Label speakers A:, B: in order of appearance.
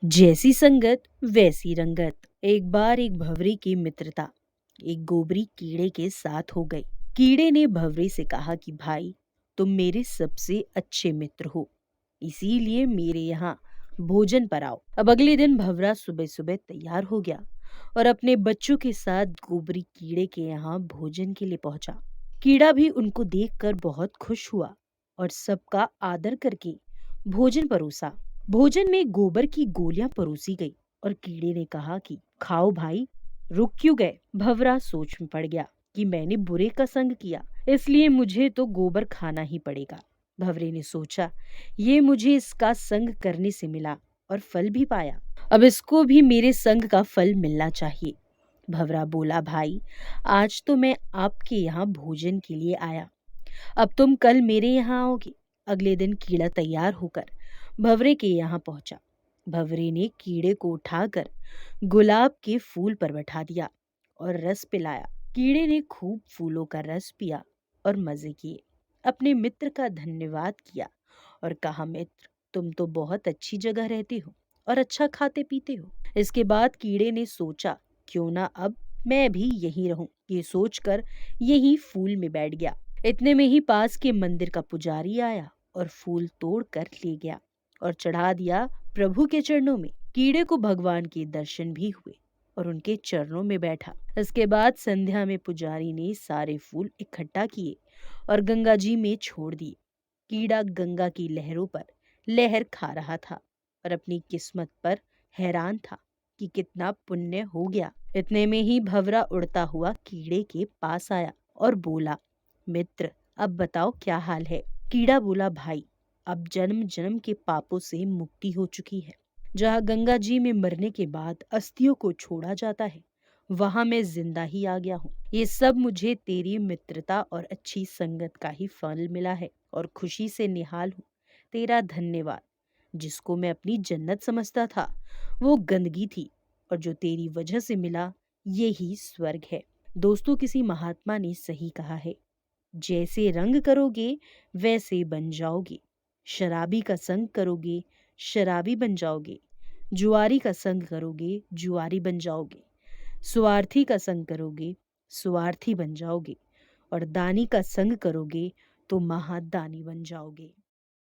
A: जैसी संगत वैसी रंगत। एक बार एक भंवरे की मित्रता एक गोबरी कीड़े के साथ हो गई। कीड़े ने भंवरे से कहा कि भाई, तुम मेरे सबसे अच्छे मित्र हो, इसीलिए मेरे यहाँ भोजन पर आओ। अब अगले दिन भंवरा सुबह सुबह तैयार हो गया और अपने बच्चों के साथ गोबरी कीड़े के यहाँ भोजन के लिए पहुंचा। कीड़ा भी उनको देखकर बहुत खुश हुआ और सबका आदर करके भोजन परोसा। भोजन में गोबर की गोलियां परोसी गई और कीड़े ने कहा कि खाओ भाई, रुक क्यों गए। भंवरा सोच में पड़ गया कि मैंने बुरे का संग किया, इसलिए मुझे तो गोबर खाना ही पड़ेगा। भंवरे ने सोचा, ये मुझे इसका संग करने से मिला और फल भी पाया, अब इसको भी मेरे संग का फल मिलना चाहिए। भंवरा बोला, भाई, आज तो मैं आपके यहाँ भोजन के लिए आया, अब तुम कल मेरे यहाँ आओगे। अगले दिन कीड़ा तैयार होकर भंवरे के यहाँ पहुंचा। भंवरे ने कीड़े को उठाकर गुलाब के फूल पर बैठा दिया और रस पिलाया। कीड़े ने खूब फूलों का रस पिया और मजे किए। अपने मित्र का धन्यवाद किया और कहा, मित्र, तुम तो बहुत अच्छी जगह रहते हो और अच्छा खाते पीते हो। इसके बाद कीड़े ने सोचा, क्यों ना अब मैं भी यहीं रहूं। ये सोचकर यहीं फूल में बैठ गया। इतने में ही पास के मंदिर का पुजारी आया और फूल तोड़ कर ले गया और चढ़ा दिया प्रभु के चरणों में। कीड़े को भगवान के दर्शन भी हुए और उनके चरणों में बैठा। इसके बाद संध्या में पुजारी ने सारे फूल इकट्ठा किए और गंगा जी में छोड़ दिए। कीड़ा गंगा की लहरों पर लहर खा रहा था और अपनी किस्मत पर हैरान था कि कितना पुण्य हो गया। इतने में ही भंवरा उड़ता हुआ कीड़े के पास आया और बोला, मित्र, अब बताओ क्या हाल है। कीड़ा बोला, भाई, अब जन्म जन्म के पापों से मुक्ति हो चुकी है। जहाँ गंगा जी में मरने के बाद अस्थियों को छोड़ा जाता है, वहां मैं जिंदा ही आ गया हूँ। ये सब मुझे तेरी मित्रता और अच्छी संगत का ही फल मिला है और खुशी से निहाल हूँ। तेरा धन्यवाद। जिसको मैं अपनी जन्नत समझता था, वो गंदगी थी, और जो तेरी वजह से मिला, ये ही स्वर्ग है। दोस्तों, किसी महात्मा ने सही कहा है, जैसे रंग करोगे वैसे बन जाओगे। शराबी का संग करोगे, शराबी बन जाओगे। जुआरी का संग करोगे, जुआरी बन जाओगे। स्वार्थी का संग करोगे, स्वार्थी बन जाओगे। और दानी का संग करोगे तो महादानी बन जाओगे।